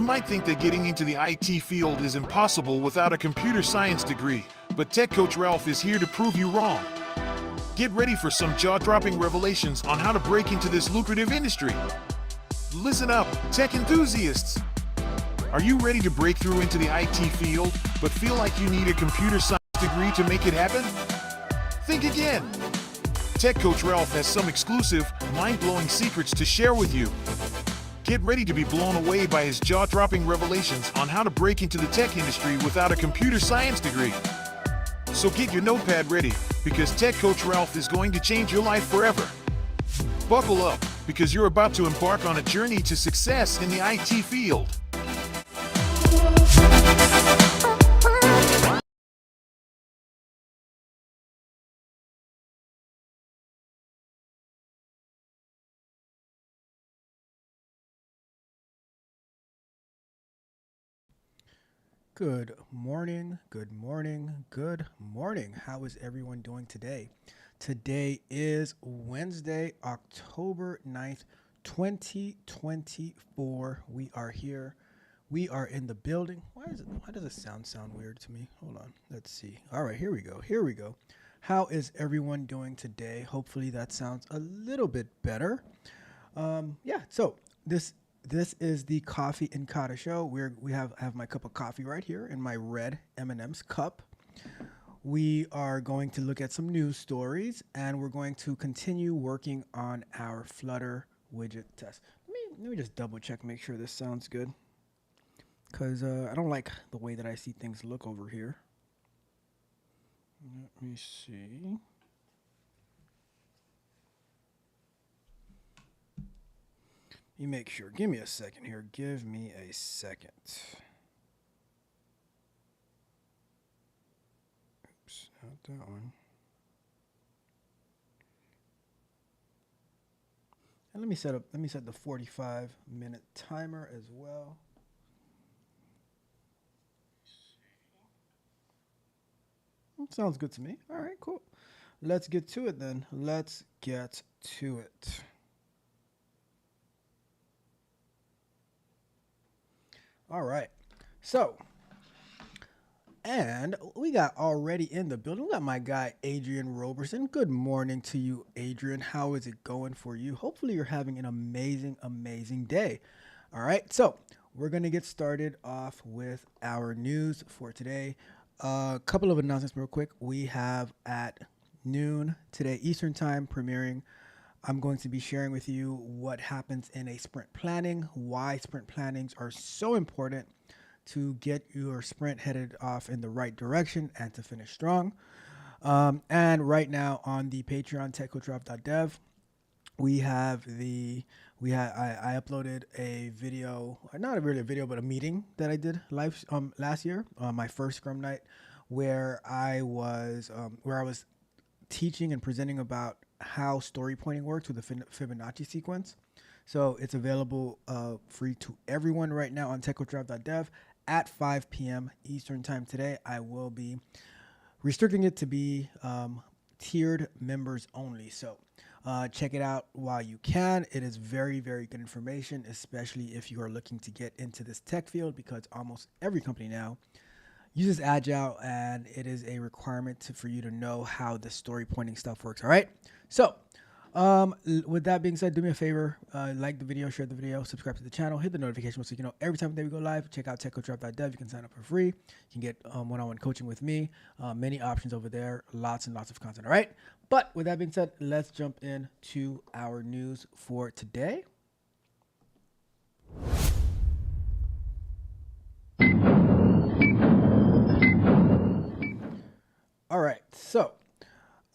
might think that getting into the IT field is impossible without a computer science degree, but Tech Coach Ralph is here to prove you wrong. Get ready for some jaw-dropping revelations on how to break into this lucrative industry. Listen up, tech enthusiasts! Are you ready to break through into the IT field, but feel like you need a computer science degree to make it happen? Think again! Tech Coach Ralph has some exclusive, mind-blowing secrets to share with you. Get ready to be blown away by his jaw-dropping revelations on how to break into the tech industry without a computer science degree. So get your notepad ready, because Tech Coach Ralph is going to change your life forever. Buckle up, because you're about to embark on a journey to success in the IT field. Good morning, good morning, good morning. How is everyone doing today? Today is Wednesday, October 9th, 2024. We are here. We are in the building. Why does it sound weird to me? Hold on. Let's see. All right, here we go. How is everyone doing today? Hopefully that sounds a little bit better. So this is the Coffee and Kata show. I have my cup of coffee right here in my red M&M's cup. We are going to look at some news stories, and we're going to continue working on our Flutter widget test. Let me just double check, make sure this sounds good, because I don't like the way that I see things look over here. Let me see. You make sure. Give me a second here. Give me a second. Oops, not that one. And let me set the 45-minute timer as well. Sounds good to me. All right, cool. Let's get to it then. Let's get to it. All right, so, and we got already in the building, we got my guy, Adrian Roberson. Good morning to you, Adrian. How is it going for you? Hopefully you're having an amazing day. All right, so we're going to get started off with our news for today. A couple of announcements real quick. We have at noon today, Eastern time, premiering. I'm going to be sharing with you what happens in a sprint planning, why sprint plannings are so important to get your sprint headed off in the right direction and to finish strong. And right now on the Patreon, techcoachralph.dev, I uploaded a video, not really a video, but a meeting that I did live last year, my first Scrum night, where I was teaching and presenting about how story pointing works with the Fibonacci sequence. So it's available free to everyone right now on techcoachralph.dev at 5 p.m. Eastern time today. I will be restricting it to be tiered members only. So check it out while you can. It is very good information, especially if you are looking to get into this tech field, because almost every company now uses Agile, and it is a requirement for you to know how the story pointing stuff works. All right. So with that being said, do me a favor, like the video, share the video, subscribe to the channel, hit the notification bell so you know every time that we go live. Check out techcoachralph.dev. You can sign up for free. You can get one-on-one coaching with me. Many options over there. Lots and lots of content. All right. But with that being said, let's jump into our news for today. All right, so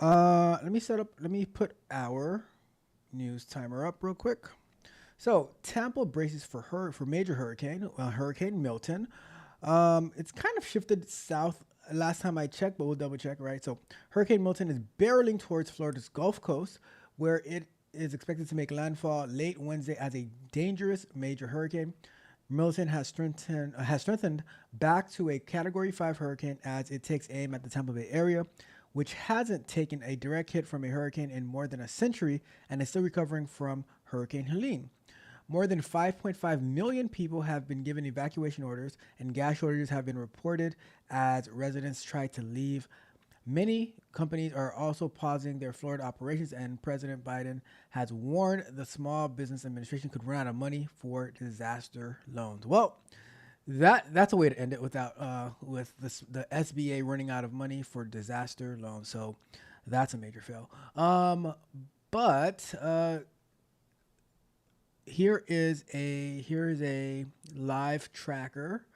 let me put our news timer up real quick. So Tampa braces for major hurricane, Hurricane Milton. It's kind of shifted south last time I checked, but we'll double check, right? So Hurricane Milton is barreling towards Florida's Gulf Coast, where it is expected to make landfall late Wednesday as a dangerous major hurricane. Milton has strengthened back to a Category 5 hurricane as it takes aim at the Tampa Bay area, which hasn't taken a direct hit from a hurricane in more than a century and is still recovering from Hurricane Helene. More than 5.5 million people have been given evacuation orders, and gas shortages have been reported as residents try to leave. Many companies are also pausing their Florida operations, and President Biden has warned the Small Business Administration could run out of money for disaster loans. Well, that's a way to end it without with the SBA running out of money for disaster loans. So that's a major fail. But here is a live tracker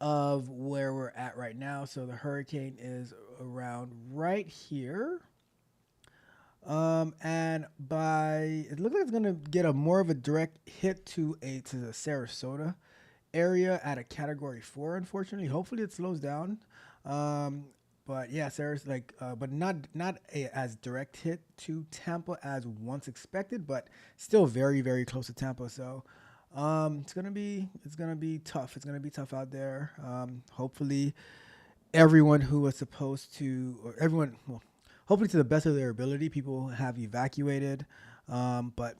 of where we're at right now. So the hurricane is around right here. And it looks like it's gonna get a more of a direct hit to the Sarasota area at a category 4, unfortunately. Hopefully it slows down. But yeah, but not as direct hit to Tampa as once expected, but still very, very close to Tampa. So it's gonna be tough. It's gonna be tough out there. Hopefully everyone who was supposed to, or everyone, well, hopefully to the best of their ability, people have evacuated. But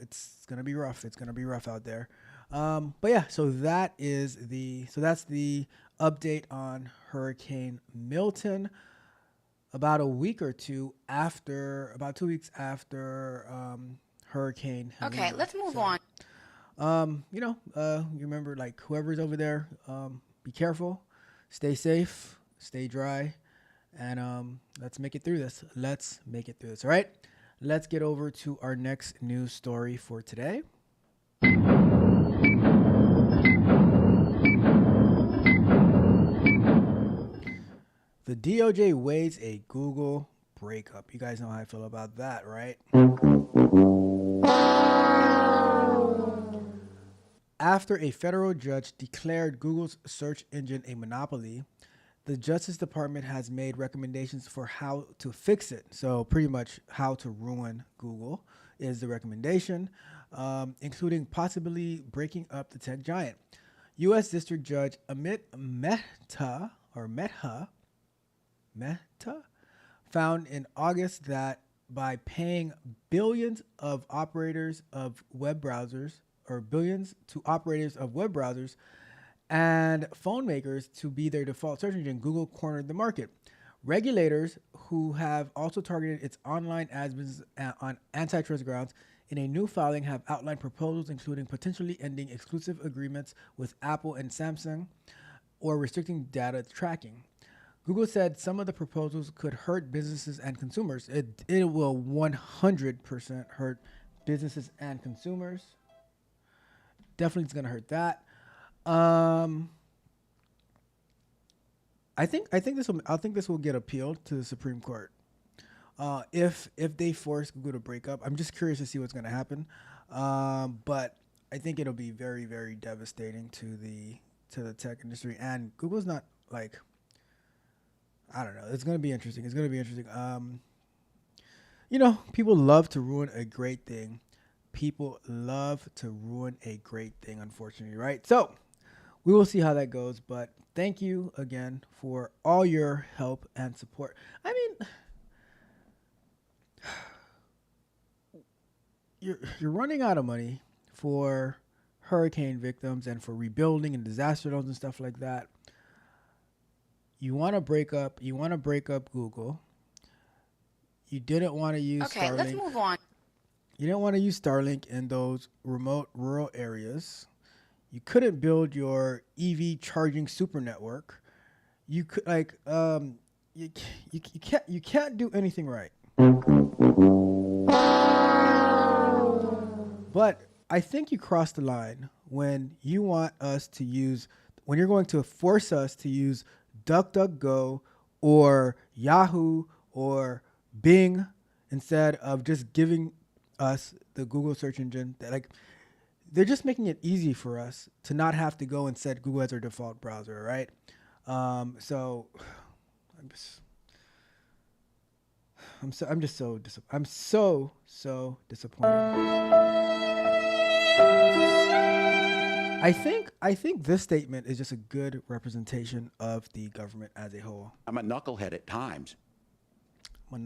it's gonna be rough. It's gonna be rough out there. But yeah, so that's the update on Hurricane Milton. About 2 weeks after Hurricane Helene. Okay, let's move on. You remember, like, whoever's over there, be careful, stay safe, stay dry, and let's make it through this. All right, let's get over to our next news story for today. The DOJ waives a Google breakup. You guys know how I feel about that, right? After a federal judge declared Google's search engine a monopoly, the Justice Department has made recommendations for how to fix it. So pretty much how to ruin Google is the recommendation, including possibly breaking up the tech giant. U.S. District Judge Amit Mehta found in August that by paying billions to operators of web browsers and phone makers to be their default search engine, Google cornered the market. Regulators who have also targeted its online ads business on antitrust grounds in a new filing have outlined proposals including potentially ending exclusive agreements with Apple and Samsung or restricting data tracking. Google said some of the proposals could hurt businesses and consumers. It will 100% hurt businesses and consumers. Definitely it's going to hurt that. I think this will get appealed to the Supreme Court. If they force Google to break up, I'm just curious to see what's going to happen. But I think it'll be very, very devastating to the tech industry, and Google's not like, I don't know. It's going to be interesting. People love to ruin a great thing. Unfortunately, right? So we will see how that goes. But thank you again for all your help and support. I mean, you're running out of money for hurricane victims and for rebuilding and disaster loans and stuff like that. You want to break up Google. You didn't want to use Starlink. Let's move on. You didn't want to use Starlink in those remote rural areas. You couldn't build your EV charging super network. You could you can't do anything right. But I think you crossed the line when you're going to force us to use DuckDuckGo or Yahoo or Bing instead of just giving us the Google search engine. They're just making it easy for us to not have to go and set Google as our default browser, right? So I'm so disappointed. I think this statement is just a good representation of the government as a whole. I'm a knucklehead at times. All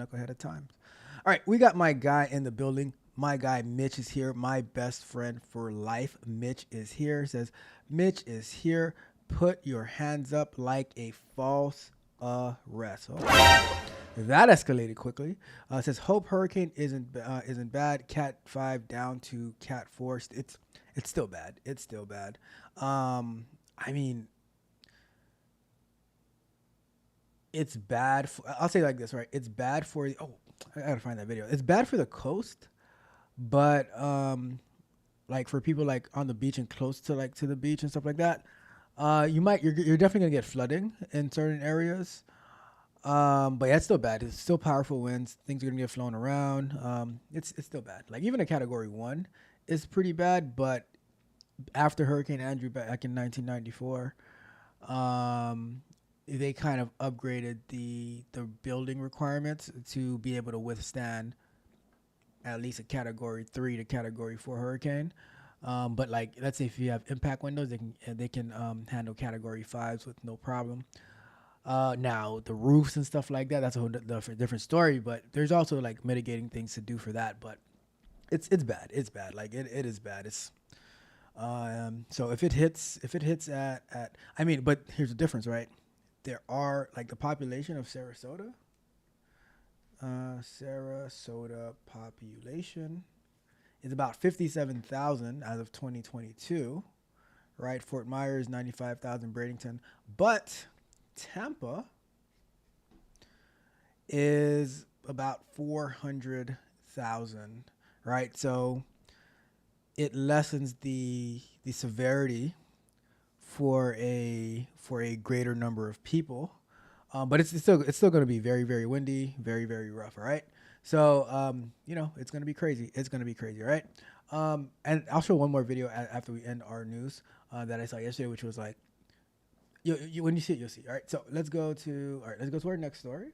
right, we got my guy in the building, My guy Mitch is here. My best friend for life, Mitch is here. Says, Mitch is here. Put your hands up like a false arrest. Oh, that escalated quickly. Says hope hurricane isn't bad. Cat 5 down to Cat 4. It's still bad. It's still bad. I mean, it's bad. I'll say it like this, right? It's bad for. Oh, I gotta find that video. It's bad for the coast, but like for people like on the beach and close to the beach and stuff like that, you're definitely gonna get flooding in certain areas. But yeah, it's still bad. It's still powerful winds. Things are gonna get flown around. It's still bad. Like even a Category 1 is pretty bad. But after Hurricane Andrew back in 1994, they kind of upgraded the building requirements to be able to withstand at least a Category 3 to Category 4 hurricane. But like, let's say if you have impact windows, they can handle Category 5s with no problem. Now the roofs and stuff like that's a whole different story. But there's also like mitigating things to do for that. But it's bad. It's bad. Like it is bad. It's so if it hits at I mean, but here's the difference, right? There are like the population of Sarasota. Sarasota population is about 57,000 as of 2022, right? Fort Myers 95,000, Bradenton, but Tampa is about 400,000, right? So it lessens the severity for a greater number of people, but it's still going to be very, very windy, very, very rough. All right, so it's going to be crazy. It's going to be crazy, all right? And I'll show one more video after we end our news that I saw yesterday, which was like, when you see it, you'll see. All right, so let's go to our next story.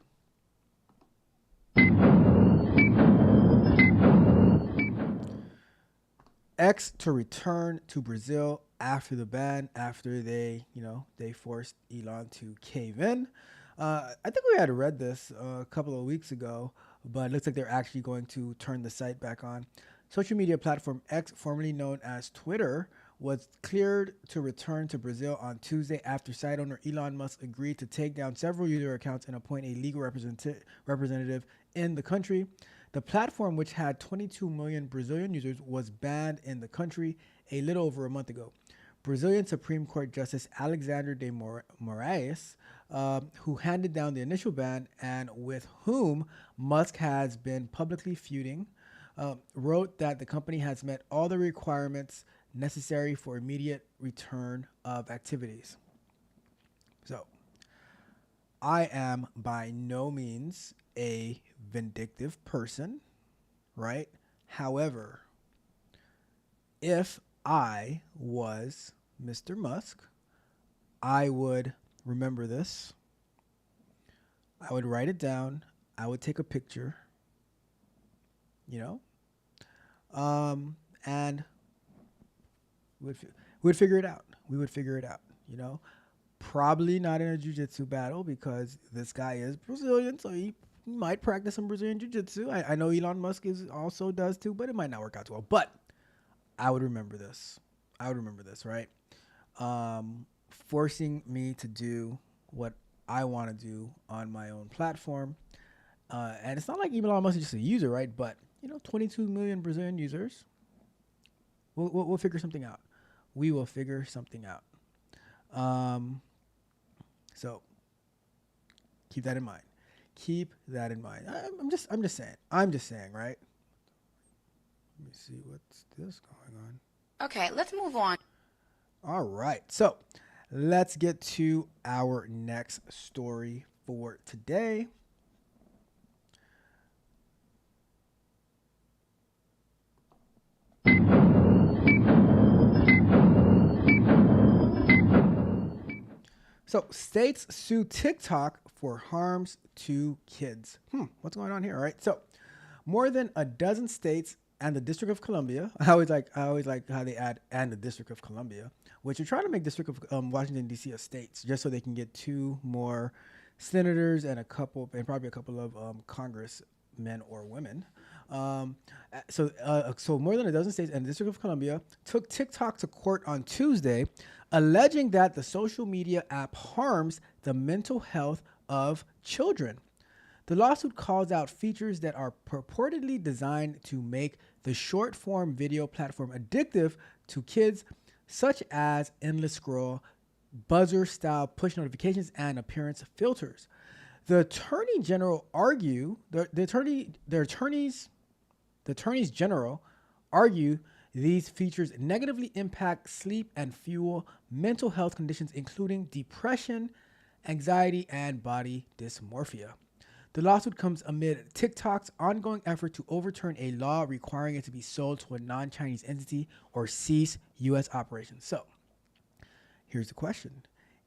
X to return to Brazil after the ban, after they forced Elon to cave in. I think we had read this a couple of weeks ago, but it looks like they're actually going to turn the site back on. Social media platform X, formerly known as Twitter, was cleared to return to Brazil on Tuesday after site owner Elon Musk agreed to take down several user accounts and appoint a legal representative in the country. The platform, which had 22 million Brazilian users, was banned in the country a little over a month ago. Brazilian Supreme Court Justice Alexander de Moraes, who handed down the initial ban and with whom Musk has been publicly feuding, wrote that the company has met all the requirements necessary for immediate return of activities. So, I am by no means a vindictive person, right? However, if I was Mr. Musk, I would remember this. I would write it down. I would take a picture, and we'd figure it out. We would figure it out, Probably not in a jiu-jitsu battle because this guy is Brazilian, so he might practice some Brazilian jiu-jitsu. I know Elon Musk also does too, but it might not work out too well. But I would remember this. Right? Forcing me to do what I want to do on my own platform. And it's not like Elon Musk is just a user, right? But, 22 million Brazilian users. We'll figure something out. We will figure something out. So keep that in mind. I'm just saying, right? Let me see what's this going on. Okay, let's move on. All right. So let's get to our next story for today. So states sue TikTok for harms to kids. What's going on here? All right. So more than a dozen states and the District of Columbia. I always like how they add "and the District of Columbia," which are trying to make District of Washington D.C. a state, just so they can get 2 more senators and probably a couple of congressmen or women. So more than a dozen states and the District of Columbia took TikTok to court on Tuesday, alleging that the social media app harms the mental health of children. The lawsuit calls out features that are purportedly designed to make the short form video platform addictive to kids, such as endless scroll, buzzer style push notifications, and appearance filters. The attorney general argue the attorneys general argue these features negatively impact sleep and fuel mental health conditions, including depression, anxiety, and body dysmorphia. The lawsuit comes amid TikTok's ongoing effort to overturn a law requiring it to be sold to a non-Chinese entity or cease U.S. operations. So, here's the question.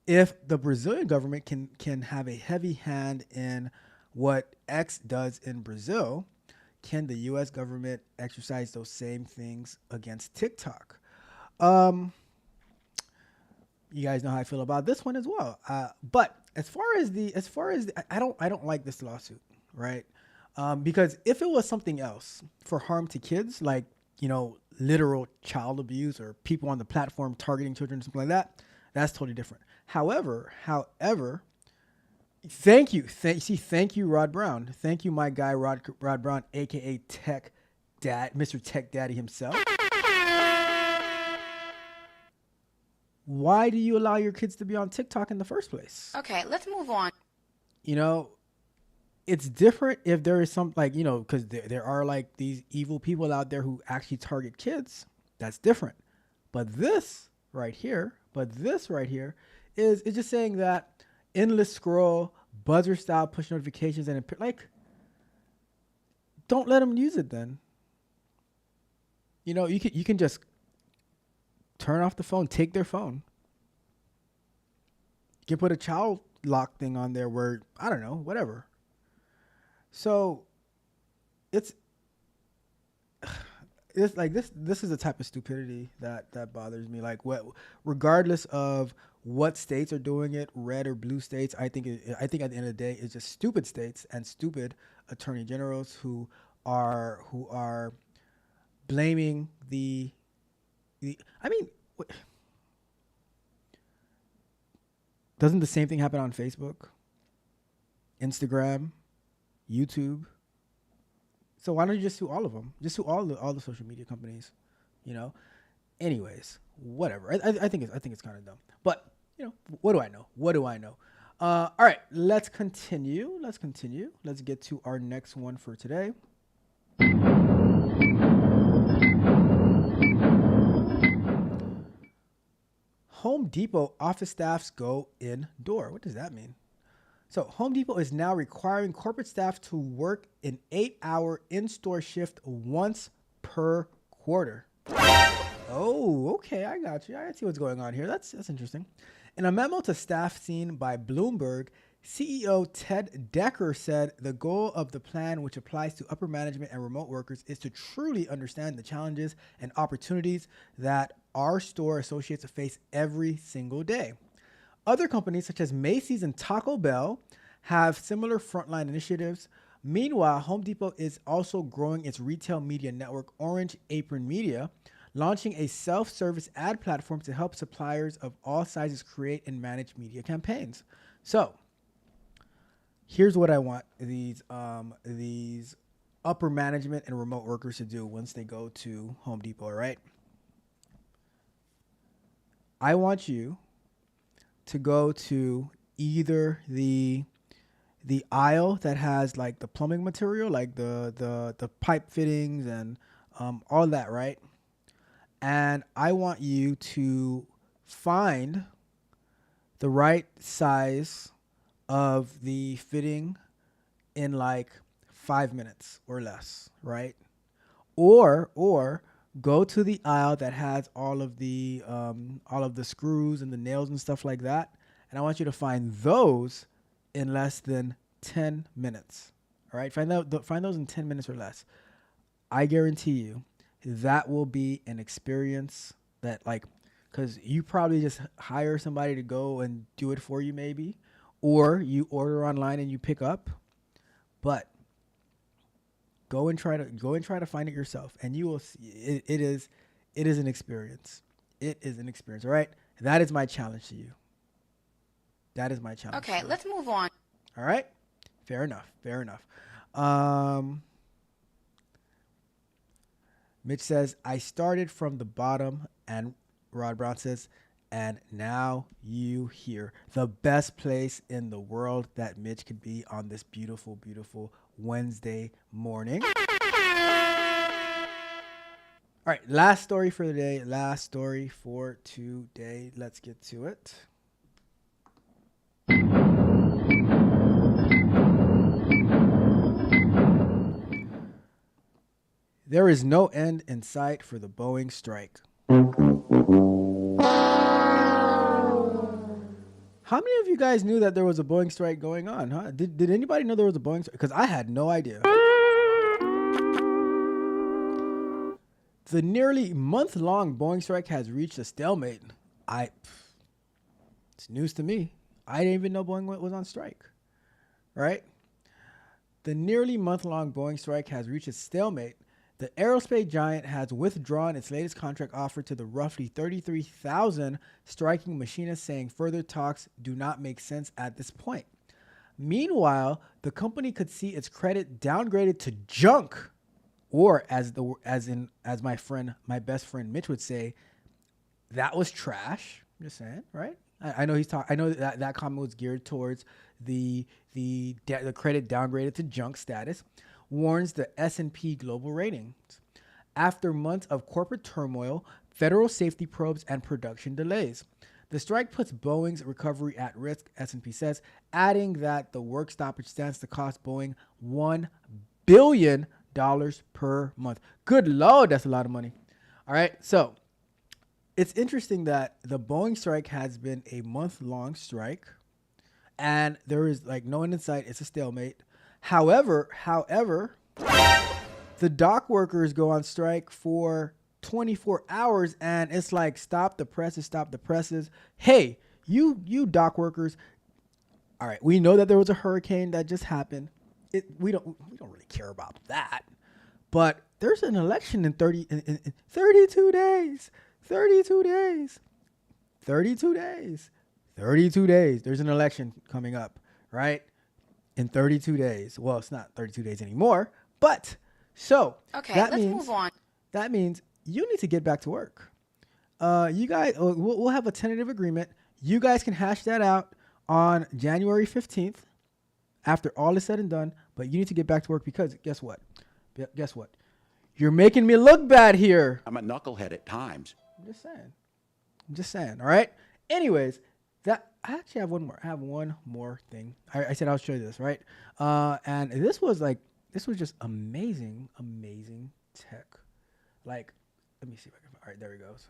If the Brazilian government can have a heavy hand in what X does in Brazil, can the U.S. government exercise those same things against TikTok? You guys know how I feel about this one as well. But as far as I don't like this lawsuit, right? Because if it was something else for harm to kids, like, literal child abuse or people on the platform targeting children, something like that, that's totally different. However, thank you, Rod Brown. Thank you, my guy, Rod Brown, aka Tech Dad, Mr. Tech Daddy himself. Why do you allow your kids to be on TikTok in the first place? Okay, let's move on. It's different if there is some, because there are like these evil people out there who actually target kids. That's different. But this right here is just saying that endless scroll, buzzer style push notifications, and don't let them use it then. You can just turn off the phone, take their phone. You can put a child lock thing on there where, I don't know, whatever. So it's like this is the type of stupidity that bothers me. Like, regardless of what states are doing it, red or blue states, I think at the end of the day, it's just stupid states and stupid attorney generals who are blaming doesn't the same thing happen on Facebook, Instagram, YouTube? So why don't you just sue all of them? Just sue all the social media companies, Anyways, whatever. I think it's kind of dumb. But what do I know? All right, let's continue. Let's get to our next one for today. Home Depot office staffs go indoor. What does that mean? So Home Depot is now requiring corporate staff to work an 8-hour in-store shift once per quarter. Oh, okay, I got you. I see what's going on here. That's interesting. In a memo to staff seen by Bloomberg, CEO Ted Decker said the goal of the plan, which applies to upper management and remote workers, is to truly understand the challenges and opportunities that our store associates face every single day. Other companies such as Macy's and Taco Bell have similar frontline initiatives. Meanwhile, Home Depot is also growing its retail media network, Orange Apron Media, launching a self-service ad platform to help suppliers of all sizes create and manage media campaigns. So, here's what I want these upper management and remote workers to do once they go to Home Depot, right? I want you to go to either the aisle that has like the plumbing material, like the pipe fittings and all that, right? And I want you to find the right size of the fitting in like 5 minutes or less, right? Or go to the aisle that has all of the screws and the nails and stuff like that, and I want you to find those in less than 10 minutes. All right, find those in 10 minutes or less. I guarantee you that will be an experience that, because you probably just hire somebody to go and do it for you, maybe, or you order online and you pick up, but Go and try to find it yourself, and you will see it is an experience. It is an experience. All right, that is my challenge to you. That is my challenge. Okay, let's move on. All right, fair enough. Mitch says, I started from the bottom, and Rod Brown says, and now you here. The best place in the world that Mitch could be on this beautiful, beautiful Wednesday morning. All right, last story for the day. Let's get to it. There is no end in sight for the Boeing strike. How many of you guys knew that there was a Boeing strike going on? Huh? Did anybody know there was a Boeing strike? Because I had no idea. The nearly month-long Boeing strike has reached a stalemate. It's news to me. I didn't even know Boeing was on strike. Right? The nearly month-long Boeing strike has reached a stalemate. The aerospace giant has withdrawn its latest contract offer to the roughly 33,000 striking machinists, saying further talks do not make sense at this point. Meanwhile, the company could see its credit downgraded to junk, or as my best friend Mitch would say, that was trash. I'm just saying, right? I know I know that comment was geared towards the credit downgraded to junk status. Warns the S&P Global Ratings. After months of corporate turmoil, federal safety probes, and production delays, the strike puts Boeing's recovery at risk, S&P says, adding that the work stoppage stands to cost Boeing $1 billion per month. Good Lord, that's a lot of money. All right, so it's interesting that the Boeing strike has been a month-long strike, and there is like no end in sight. It's a stalemate. However, the dock workers go on strike for 24 hours, and it's like, stop the presses. Hey, you dock workers. All right, we know that there was a hurricane that just happened. We don't really care about that. But there's an election in 32 days. 32 days. 32 days. 32 days. There's an election coming up, right? In 32 days. Well, it's not 32 days anymore, but so okay, let's move on. That means you need to get back to work. You guys, we'll have a tentative agreement. You guys can hash that out on January 15th after all is said and done, but you need to get back to work because guess what? You're making me look bad here. I'm a knucklehead at times. I'm just saying. All right. Anyways, I actually have one more. I have one more thing. I said I'll show you this, right? And this was just amazing tech. Like, let me see if I can. All right, there he goes.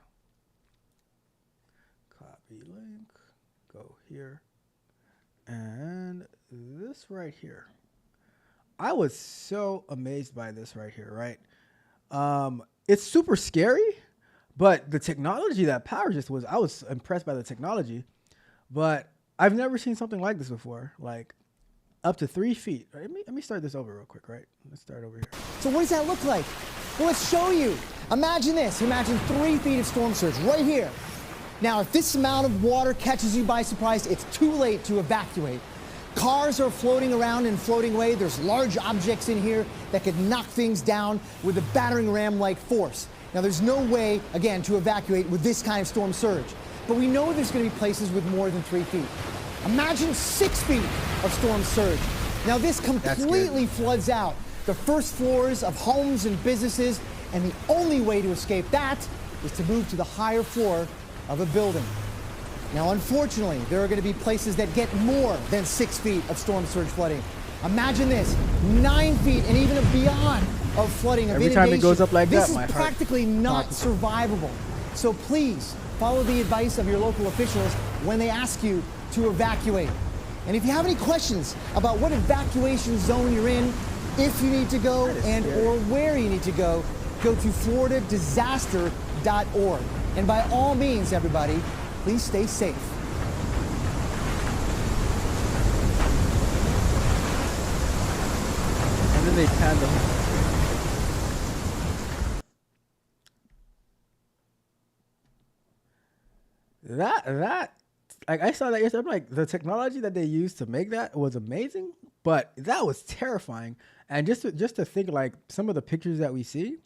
Copy link. Go here. And this right here. I was so amazed by this right here, right? It's super scary, but the technology that powers this I was impressed by the technology. But I've never seen something like this before, like up to 3 feet. Right, let me start this over real quick, right? Let's start over here. So what does that look like? Well, let's show you. Imagine this. Imagine 3 feet of storm surge right here. Now, if this amount of water catches you by surprise, it's too late to evacuate. Cars are floating around and floating away. There's large objects in here that could knock things down with a battering ram-like force. Now, there's no way, again, to evacuate with this kind of storm surge. But we know there's going to be places with more than 3 feet. Imagine 6 feet of storm surge. Now, this completely floods out the first floors of homes and businesses, and the only way to escape that is to move to the higher floor of a building. Now, unfortunately, there are going to be places that get more than 6 feet of storm surge flooding. Imagine this, 9 feet and even beyond of flooding, of inundation. Every time it goes up like that, my heart. This is practically not survivable. So please, follow the advice of your local officials when they ask you to evacuate. And if you have any questions about what evacuation zone you're in, if you need to go and or where you need to go to floridadisaster.org. And by all means, everybody, please stay safe. And then they pan the that like I saw that yesterday. I'm like, the technology that they used to make that was amazing, but that was terrifying. And just to think, like, some of the pictures that we see,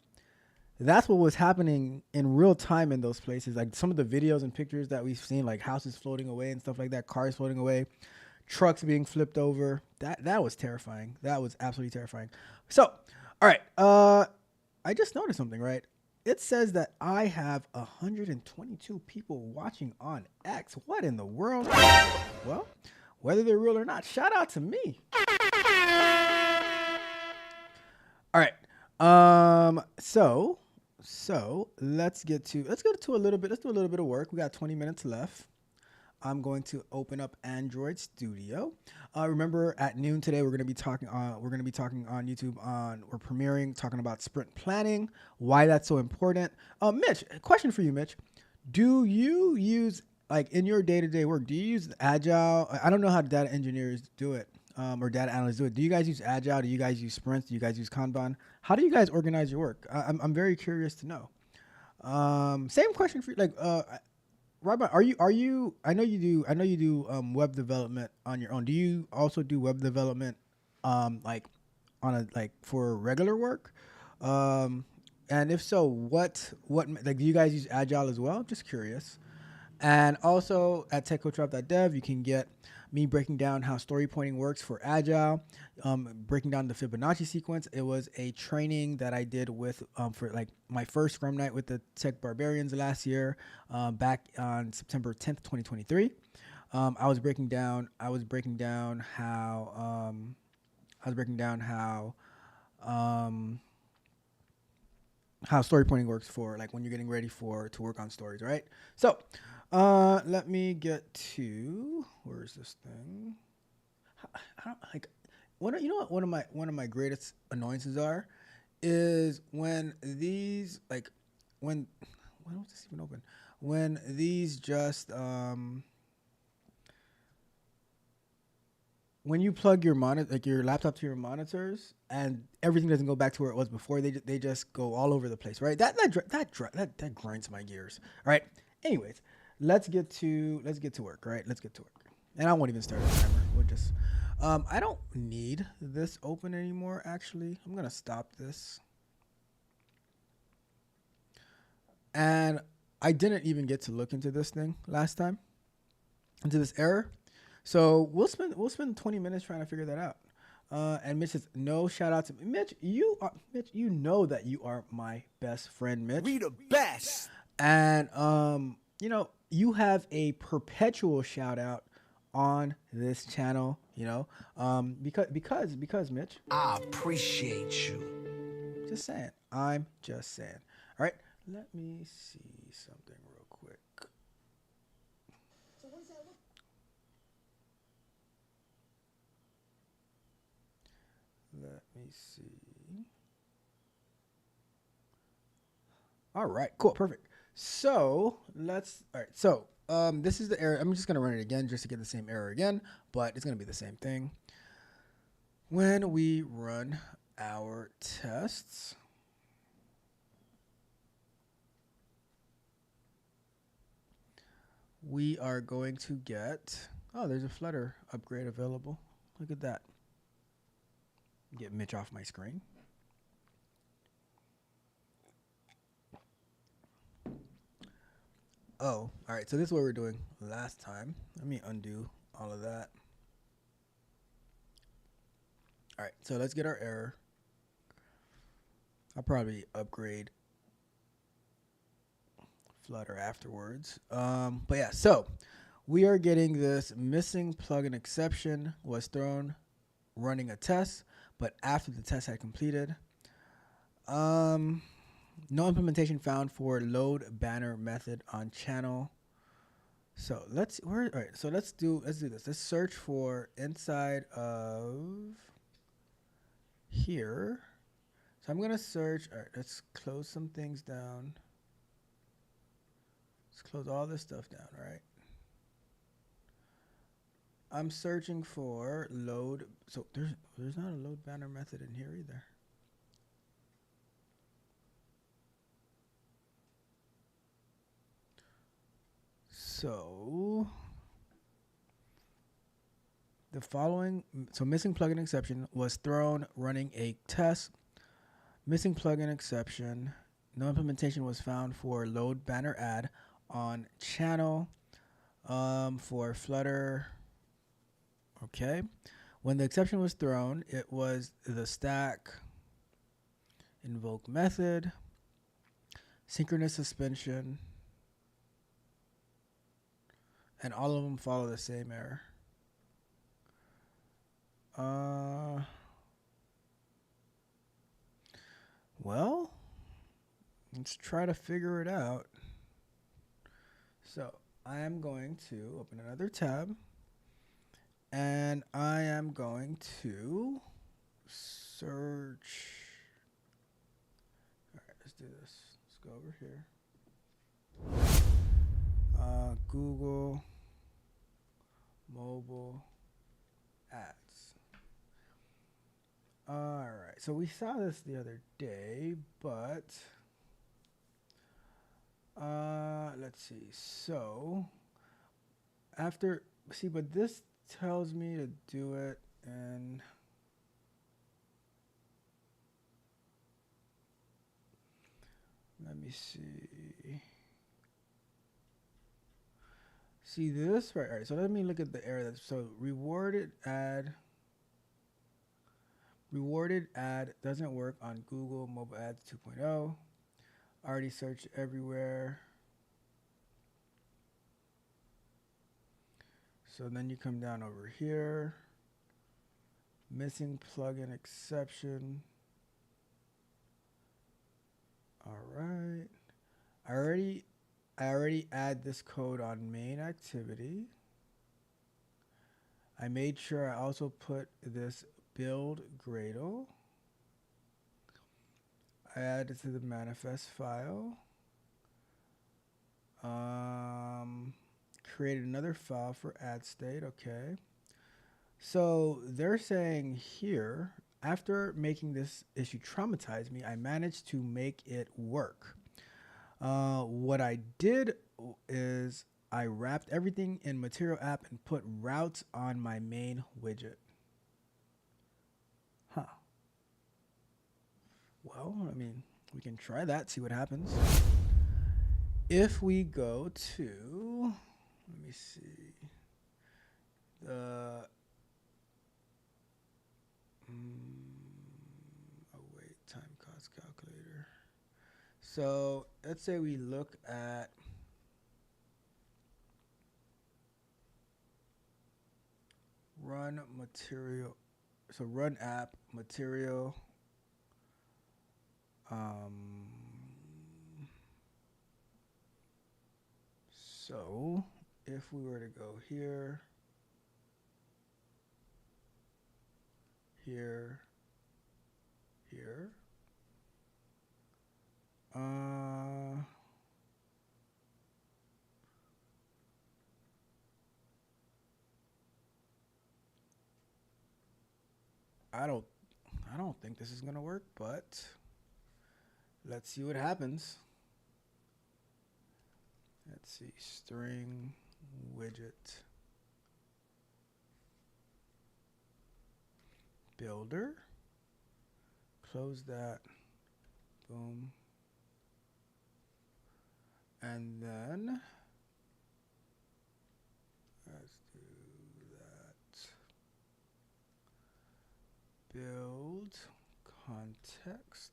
that's what was happening in real time in those places. Like some of the videos and pictures that we've seen, like houses floating away and stuff like that, cars floating away, trucks being flipped over. That was terrifying. That was absolutely terrifying. So, all right, I just noticed something, right? It says that I have 122 people watching on X. What in the world? Well, whether they're real or not, shout out to me. All right. So let's get to a little bit. Let's do a little bit of work. We got 20 minutes left. I'm going to open up Android Studio. Remember, at noon today, we're going to be talking on YouTube we're premiering, talking about sprint planning, why that's so important. Mitch, a question for you, Mitch. Do you use, like, in your day-to-day work, do you use Agile? I don't know how data engineers do it, or data analysts do it. Do you guys use Agile? Do you guys use sprints? Do you guys use Kanban? How do you guys organize your work? I'm very curious to know. Same question for you, like, Robert, are you? I know you do web development on your own. Do you also do web development, like for regular work? And if so, what like do you guys use Agile as well? Just curious. And also at techcoachralph.dev, you can get me breaking down how story pointing works for Agile, breaking down the Fibonacci sequence. It was a training that I did with for like my first Scrum Night with the Tech Barbarians last year, back on September 10th, 2023. I was breaking down how story pointing works for, like, when you're getting ready to work on stories, right? So let me get to, where's this thing? I don't like you know what one of my greatest annoyances is when these, like, when was this even open? When these just when you plug your your laptop to your monitors and everything doesn't go back to where it was before, they just go all over the place, right? That grinds my gears. All right. Anyways, let's get to work, right? Let's get to work. And I won't even start a timer. We'll just I don't need this open anymore, actually. I'm gonna stop this. And I didn't even get to look into this thing last time, into this error. So we'll spend 20 minutes trying to figure that out. And Mitch says, no shout out to me. Mitch, you know that you are my best friend, Mitch. We the best. And you know, you have a perpetual shout out on this channel, you know. Because Mitch. I appreciate you. Just saying. I'm just saying. All right. Let me see something real quick. So what does that look? Let me see. All right, cool, perfect. So this is the error. I'm just gonna run it again just to get the same error again, but it's gonna be the same thing. When we run our tests, we are going to get, oh, there's a Flutter upgrade available. Look at that. Get Mitch off my screen. Oh, all right. So this is what we were doing last time. Let me undo all of that. All right. So let's get our error. I'll probably upgrade Flutter afterwards. But yeah, so we are getting this missing plugin exception was thrown running a test, but after the test had completed, no implementation found for load banner method on channel. So all right, so let's do this. Let's search for inside of here. So I'm gonna search. All right, let's close some things down. Let's close all this stuff down, right? I'm searching for load. So there's not a load banner method in here either. So the following, so missing plugin exception was thrown running a test. Missing plugin exception. No implementation was found for load banner ad on channel for Flutter. Okay. When the exception was thrown, it was the stack invoke method, synchronous suspension, and all of them follow the same error. Well, let's try to figure it out. So I am going to open another tab, and I am going to search. All right, let's do this. Let's go over here. Google mobile ads. All right, so we saw this the other day, but let's see. So after, see, but this tells me to do it in let me see. See this? Right, all right. So let me look at the error. So rewarded ad doesn't work on Google Mobile Ads 2.0. Already searched everywhere. So then you come down over here. Missing plugin exception. All right. I already add this code on main activity. I made sure I also put this build Gradle. I added it to the manifest file. Created another file for add state. Okay. So they're saying here, after making this issue traumatize me, I managed to make it work. What I did is I wrapped everything in Material app and put routes on my main widget. Huh. Well, I mean, we can try that, see what happens. If we go to, let me see, the time cost calculator. So let's say we look at run material. So run app material. So if we were to go here, here, I don't think this is gonna work, but let's see what happens. Let's see, string widget builder. Close that. Boom. And then let's do that. Build context.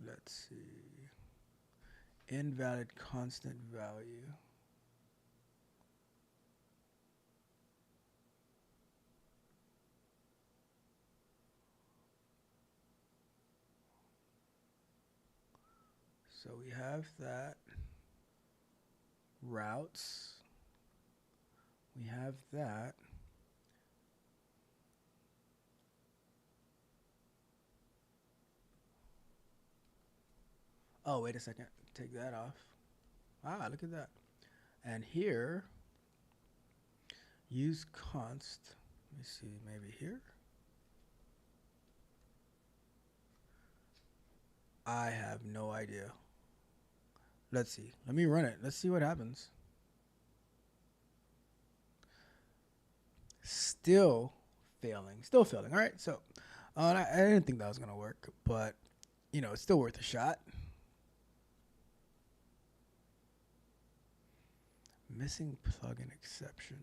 Let's see. Invalid constant value. So we have that. Routes. We have that. Oh, wait a second. Take that off. Ah, look at that. And here, use const. Let me see, maybe here. I have no idea. Let's see. Let me run it. Let's see what happens. Still failing. Still failing. All right. So I didn't think that was going to work, but, you know, it's still worth a shot. Missing plugin exception.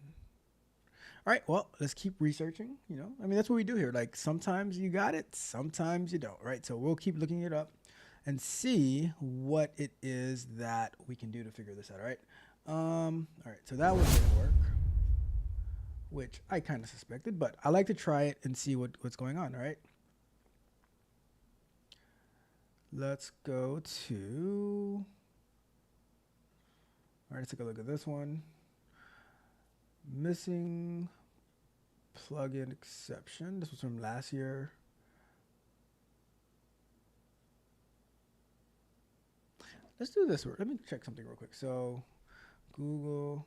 All right, well, let's keep researching, you know. I mean, that's what we do here. Like, sometimes you got it, sometimes you don't, right? So we'll keep looking it up and see what it is that we can do to figure this out, all right? All right, so that one didn't work, which I kind of suspected, but I like to try it and see what's going on, all right? Let's go to... All right, let's take a look at this one. Missing plugin exception. This was from last year. Let's do this. Let me check something real quick. So Google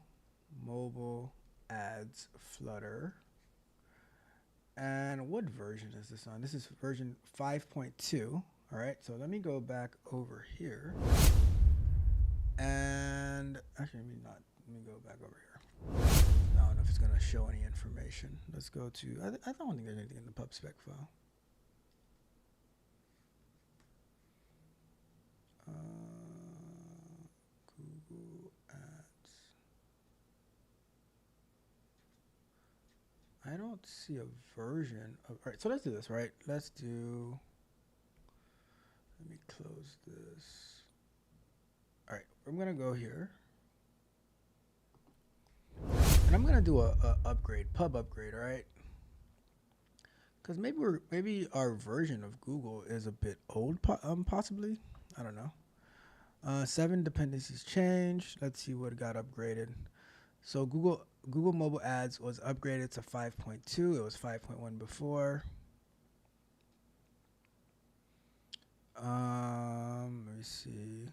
Mobile Ads Flutter. And what version is this on? This is version 5.2. All right, so let me go back over here. And actually, let me go back over here. I don't know if it's going to show any information. Let's go to, I don't think there's anything in the pub spec file. Google Ads. I don't see a version of, all right, so let's do this, right? Let me close this. All right, I'm going to go here. And I'm going to do a pub upgrade, all right? Because maybe our version of Google is a bit old, possibly. I don't know. 7 dependencies changed. Let's see what got upgraded. So Google Mobile Ads was upgraded to 5.2. It was 5.1 before. Let me see.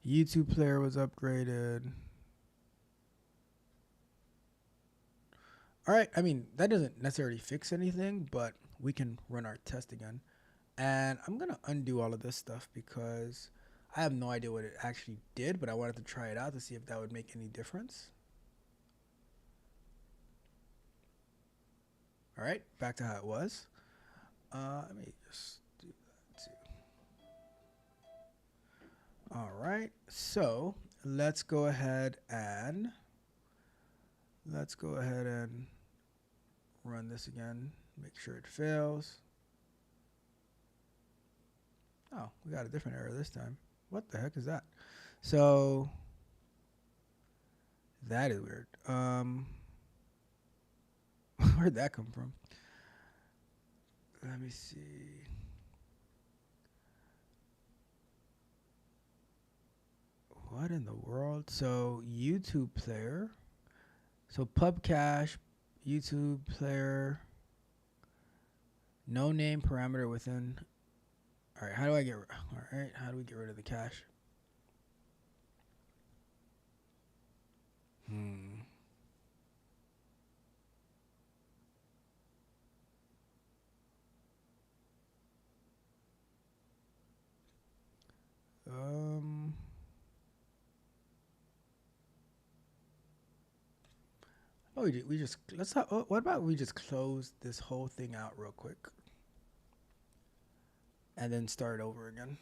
YouTube player was upgraded. All right, I mean, that doesn't necessarily fix anything, but we can run our test again. And I'm going to undo all of this stuff because I have no idea what it actually did, but I wanted to try it out to see if that would make any difference. All right, back to how it was. Let me just do that too. All right, so let's go ahead and run this again. Make sure it fails. Oh, we got a different error this time. What the heck is that? So that is weird. Where'd that come from? Let me see. What in the world? So YouTube player. So pub cache, YouTube player, no name parameter within. All right, how do we get rid of the cache? Oh, we just what about we just close this whole thing out real quick and then start over again.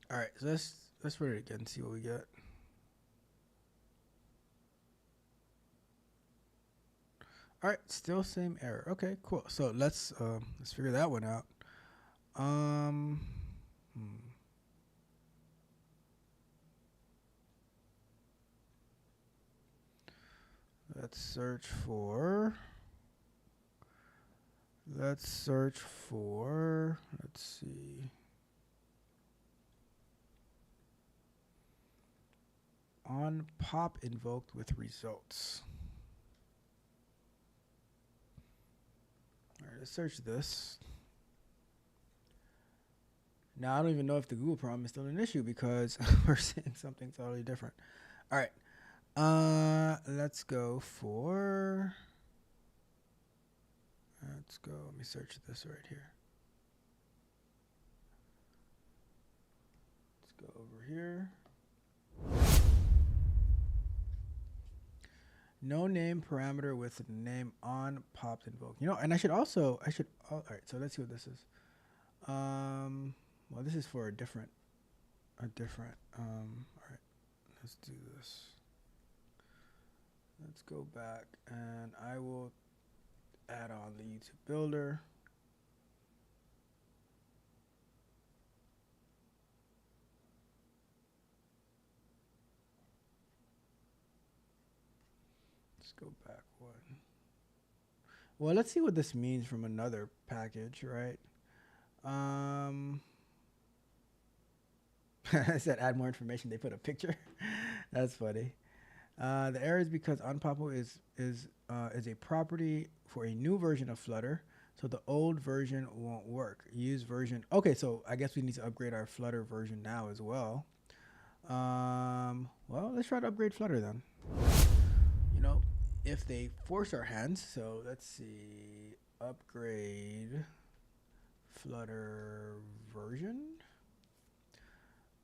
All right, so let's run it again and see what we get. All right, still same error. Okay, cool. So let's figure that one out. Let's search for. Let's see. on pop invoked with results. All right, let's search this. Now, I don't even know if the Google problem is still an issue because we're seeing something totally different. All right. Let's go for... Let's go. Let me search this right here. Let's go over here. No name parameter with the name on popped invoke. You know, and all right, so let's see what this is. Well, this is for a different, all right, let's do this. Let's go back and I will add on the YouTube builder. Let's go back one. Well, let's see what this means from another package, right? I said add more information. They put a picture. That's funny. The error is because unpoppable is a property for a new version of Flutter, so the old version won't work. Use version. Okay, so I guess we need to upgrade our Flutter version now as well. Well, let's try to upgrade Flutter then. You know, if they force our hands, so let's see, upgrade Flutter version.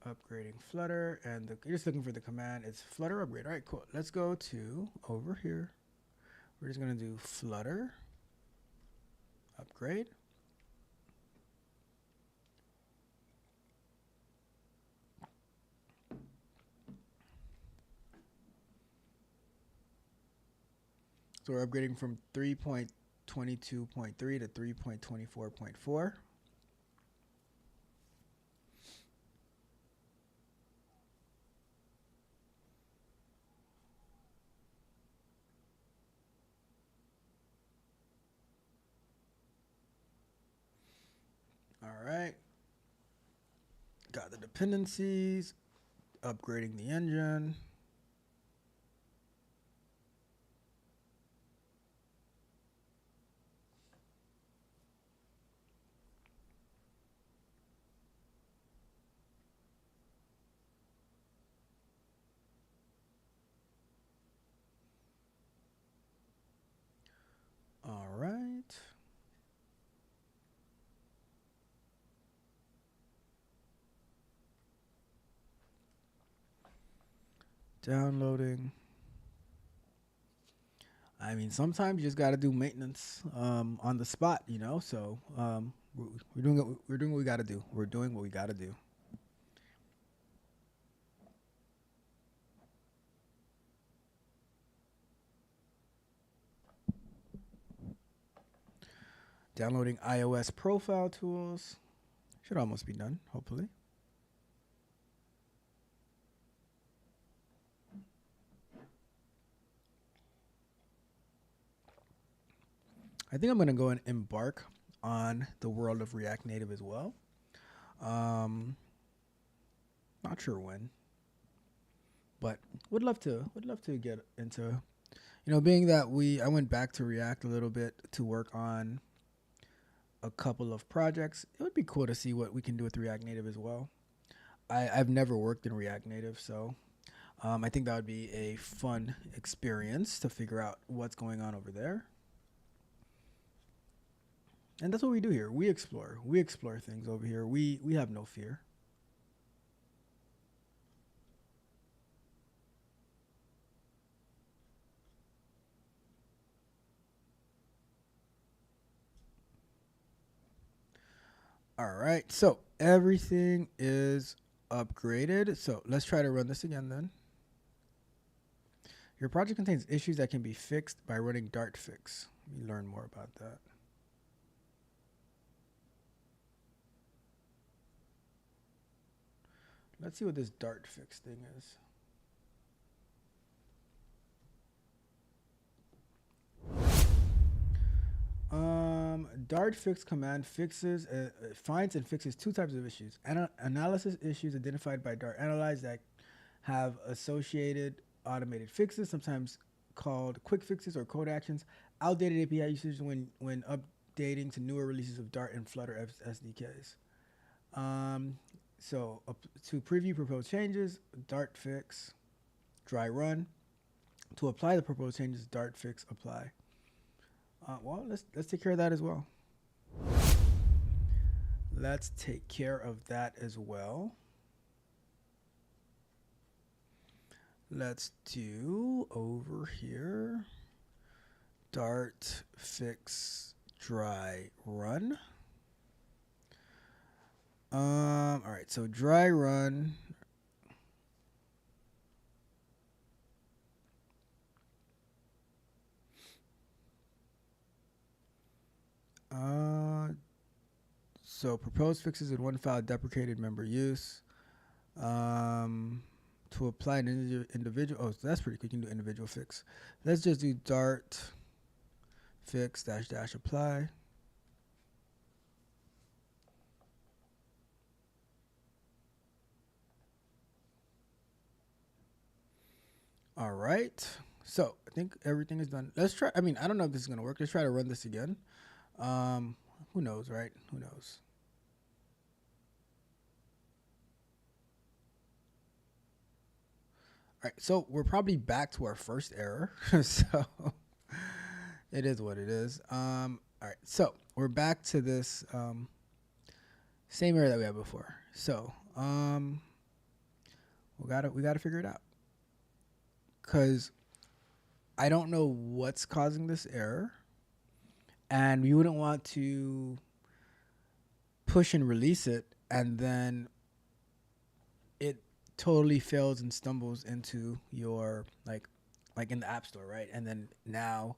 Upgrading Flutter, and you're just looking for the command. It's Flutter upgrade. All right, cool. Let's go to over here. We're just going to do Flutter upgrade. So we're upgrading from 3.22.3 to 3.24.4. All right, got the dependencies, upgrading the engine. All right. Downloading. I mean, sometimes you just got to do maintenance on the spot, you know. So we're doing what we got to do. We're doing what we got to do. Downloading iOS profile tools. Should almost be done, hopefully. I think I'm going to go and embark on the world of React Native as well. Not sure when, but would love to get into, you know, being that I went back to React a little bit to work on a couple of projects. It would be cool to see what we can do with React Native as well. I've never worked in React Native, so I think that would be a fun experience to figure out what's going on over there. And that's what we do here. We explore things over here. We have no fear. All right, so everything is upgraded. So let's try to run this again then. Your project contains issues that can be fixed by running Dart fix. Let me learn more about that. Let's see what this Dart fix thing is. Dart fix command fixes, finds and fixes two types of issues. Analysis issues identified by Dart analyze that have associated automated fixes, sometimes called quick fixes or code actions, outdated API usage when updating to newer releases of Dart and Flutter SDKs. So to preview proposed changes, Dart fix, dry run. To apply the proposed changes, Dart fix apply. Well, let's take care of that as well. Let's take care of that as well. Let's do over here Dart fix dry run. All right, so dry run. So proposed fixes in one file deprecated member use. To apply an individual, oh, so that's pretty quick. You can do individual fix. Let's just do Dart fix -- apply. All right. So I think everything is done. Let's try. I mean, I don't know if this is going to work. Let's try to run this again. Who knows, right? Who knows? All right, so we're probably back to our first error. So it is what it is. All right, so we're back to this same error that we had before. So we gotta figure it out, because I don't know what's causing this error, and we wouldn't want to push and release it and then it totally fails and stumbles into your like in the app store, right? And then now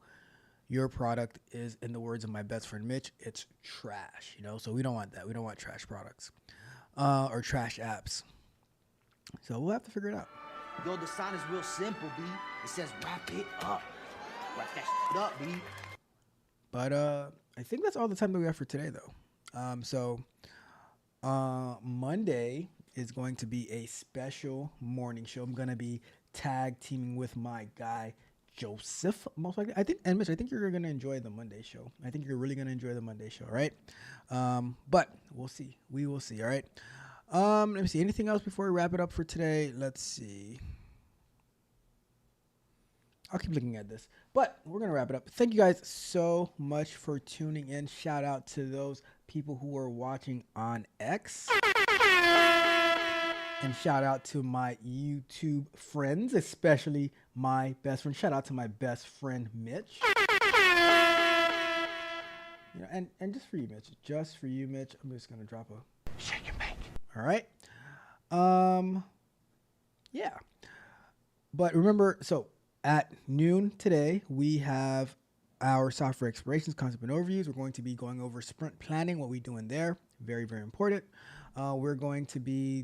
your product is, in the words of my best friend Mitch, it's trash, you know? So we don't want that. We don't want trash products or trash apps. So we'll have to figure it out. Yo, the sign is real simple, B. It says wrap it up. Wrap that shit up, B. But I think that's all the time that we have for today, though. So Monday is going to be a special morning show. I'm going to be tag teaming with my guy, Joseph, most likely. And Mitch, I think you're going to enjoy the Monday show. I think you're really going to enjoy the Monday show, right? But we'll see. We will see, all right? Let me see. Anything else before we wrap it up for today? Let's see. I'll keep looking at this, but we're going to wrap it up. Thank you guys so much for tuning in. Shout out to those people who are watching on X. And shout out to my YouTube friends, especially my best friend. Shout out to my best friend, Mitch. You know, and just for you, Mitch. Just for you, Mitch. I'm just going to drop a shake and bake. All right. Yeah. But remember, so at noon today, we have our software explorations, concept and overviews. We're going to be going over sprint planning, what we do in there. Very, very important. We're going to be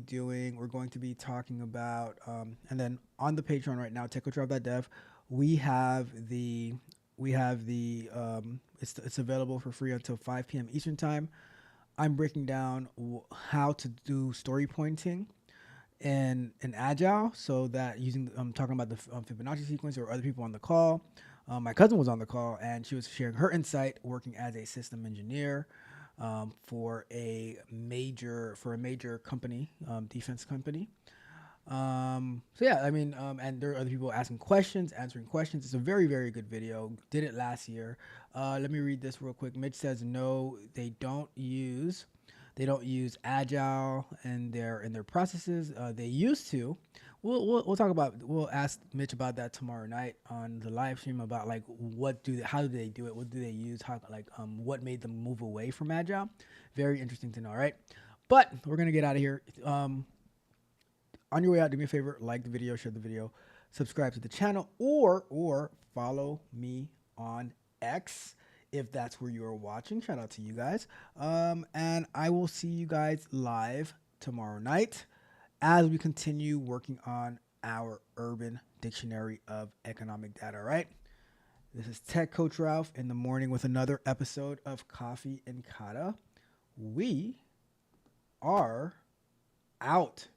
talking about, and then on the Patreon right now, techcoachralph.dev, it's available for free until 5 p.m. Eastern time. I'm breaking down how to do story pointing in Agile, so that I'm talking about the Fibonacci sequence, or other people on the call. My cousin was on the call, and she was sharing her insight working as a system engineer for a major company, defense company. So yeah, I mean, and there are other people asking questions, answering questions. It's a very, very good video. Did it last year. Let me read this real quick. Mitch says no, they don't use Agile in their processes. They used to. We'll ask Mitch about that tomorrow night on the live stream, about like how do they do it? What do they use? What made them move away from Agile? Very interesting to know, right? But we're gonna get out of here. On your way out, do me a favor, like the video, share the video, subscribe to the channel, or follow me on X if that's where you are watching. Shout out to you guys. And I will see you guys live tomorrow night as we continue working on our Urban Dictionary of Economic Data, right? This is Tech Coach Ralph in the morning with another episode of Coffee and Kata. We are out.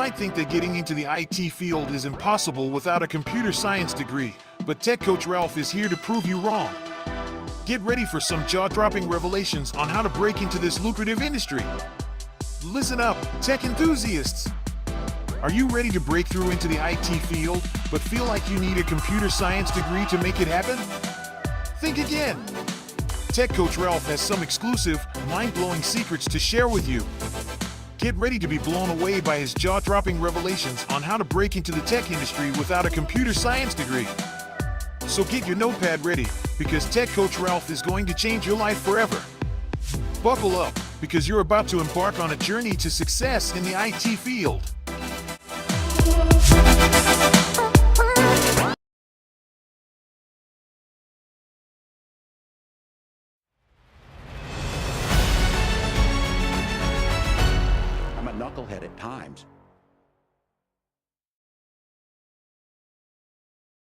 might think that getting into the IT field is impossible without a computer science degree, but Tech Coach Ralph is here to prove you wrong. Get ready for some jaw-dropping revelations on how to break into this lucrative industry. Listen up, tech enthusiasts! Are you ready to break through into the IT field, but feel like you need a computer science degree to make it happen? Think again! Tech Coach Ralph has some exclusive, mind-blowing secrets to share with you. Get ready to be blown away by his jaw-dropping revelations on how to break into the tech industry without a computer science degree. So get your notepad ready, because Tech Coach Ralph is going to change your life forever. Buckle up, because you're about to embark on a journey to success in the IT field. I'm a knucklehead at times.